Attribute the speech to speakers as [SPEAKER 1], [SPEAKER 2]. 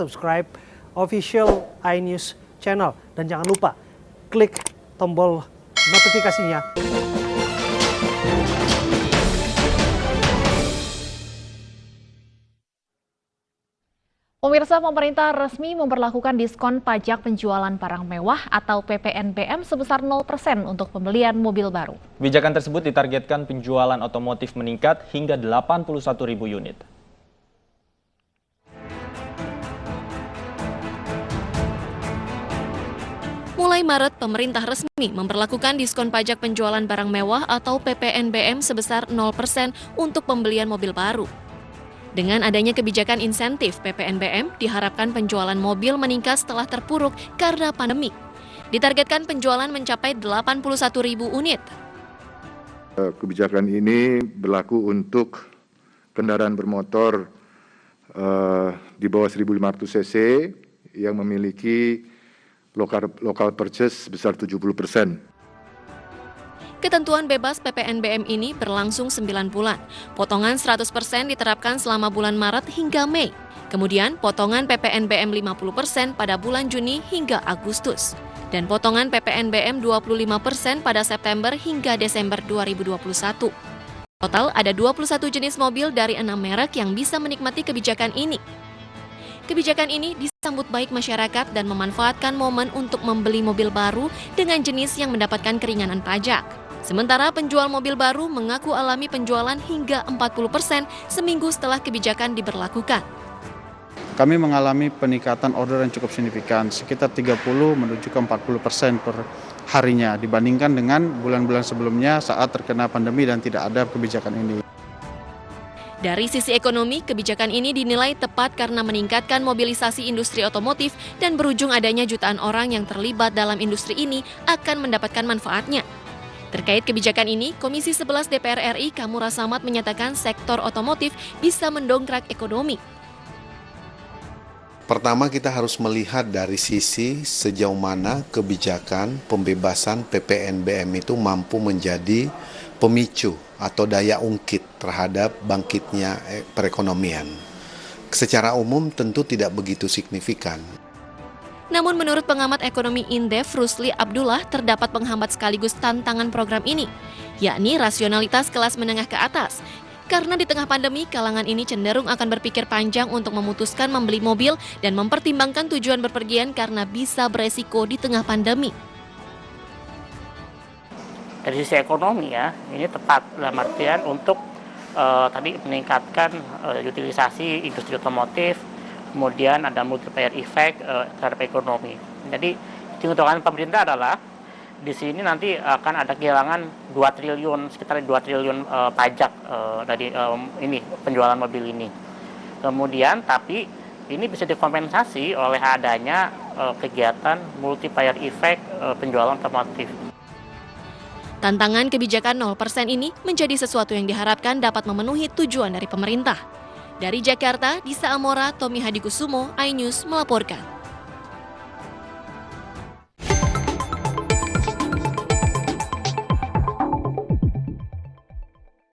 [SPEAKER 1] subscribe official iNews channel. Dan jangan lupa klik tombol notifikasinya.
[SPEAKER 2] Pemirsa, pemerintah resmi memberlakukan diskon pajak penjualan barang mewah atau PPNBM sebesar 0% untuk pembelian mobil baru.
[SPEAKER 3] Kebijakan tersebut ditargetkan penjualan otomotif meningkat hingga 81.000 unit.
[SPEAKER 4] Mulai Maret, pemerintah resmi memberlakukan diskon pajak penjualan barang mewah atau PPNBM sebesar 0% untuk pembelian mobil baru. Dengan adanya kebijakan insentif PPNBM, diharapkan penjualan mobil meningkat setelah terpuruk karena pandemi. Ditargetkan penjualan mencapai 81.000 unit.
[SPEAKER 5] Kebijakan ini berlaku untuk kendaraan bermotor di bawah 1.500 cc yang memiliki local purchase sebesar 70%.
[SPEAKER 4] Ketentuan bebas PPNBM ini berlangsung 9 bulan. Potongan 100% diterapkan selama bulan Maret hingga Mei. Kemudian potongan PPNBM 50% pada bulan Juni hingga Agustus. Dan potongan PPNBM 25% pada September hingga Desember 2021. Total ada 21 jenis mobil dari 6 merek yang bisa menikmati kebijakan ini. Kebijakan ini disambut baik masyarakat dan memanfaatkan momen untuk membeli mobil baru dengan jenis yang mendapatkan keringanan pajak. Sementara penjual mobil baru mengaku alami penjualan hingga 40% seminggu setelah kebijakan diberlakukan.
[SPEAKER 6] Kami mengalami peningkatan order yang cukup signifikan, sekitar 30 menuju ke 40% per harinya dibandingkan dengan bulan-bulan sebelumnya saat terkena pandemi dan tidak ada kebijakan ini.
[SPEAKER 4] Dari sisi ekonomi, kebijakan ini dinilai tepat karena meningkatkan mobilisasi industri otomotif dan berujung adanya jutaan orang yang terlibat dalam industri ini akan mendapatkan manfaatnya. Terkait kebijakan ini, Komisi 11 DPR RI Kamura Samad menyatakan sektor otomotif bisa mendongkrak ekonomi.
[SPEAKER 7] Pertama, kita harus melihat dari sisi sejauh mana kebijakan pembebasan PPNBM itu mampu menjadi pemicu atau daya ungkit terhadap bangkitnya perekonomian. Secara umum tentu tidak begitu signifikan.
[SPEAKER 4] Namun menurut pengamat ekonomi Indef Rusli Abdullah, terdapat penghambat sekaligus tantangan program ini, yakni rasionalitas kelas menengah ke atas. Karena di tengah pandemi, kalangan ini cenderung akan berpikir panjang untuk memutuskan membeli mobil dan mempertimbangkan tujuan berpergian karena bisa beresiko di tengah pandemi.
[SPEAKER 8] Dari sisi ekonomi ya, ini tepat dalam artian untuk tadi meningkatkan utilisasi industri otomotif, kemudian ada multiplier effect terhadap ekonomi. Jadi hitungan pemerintah adalah di sini nanti akan ada kehilangan 2 triliun, sekitar 2 triliun pajak dari ini penjualan mobil ini. Kemudian tapi ini bisa dikompensasi oleh adanya kegiatan multiplier effect penjualan otomotif.
[SPEAKER 4] Tantangan kebijakan 0% ini menjadi sesuatu yang diharapkan dapat memenuhi tujuan dari pemerintah. Dari Jakarta, Disa Amora, Tommy Hadikusumo, iNews melaporkan.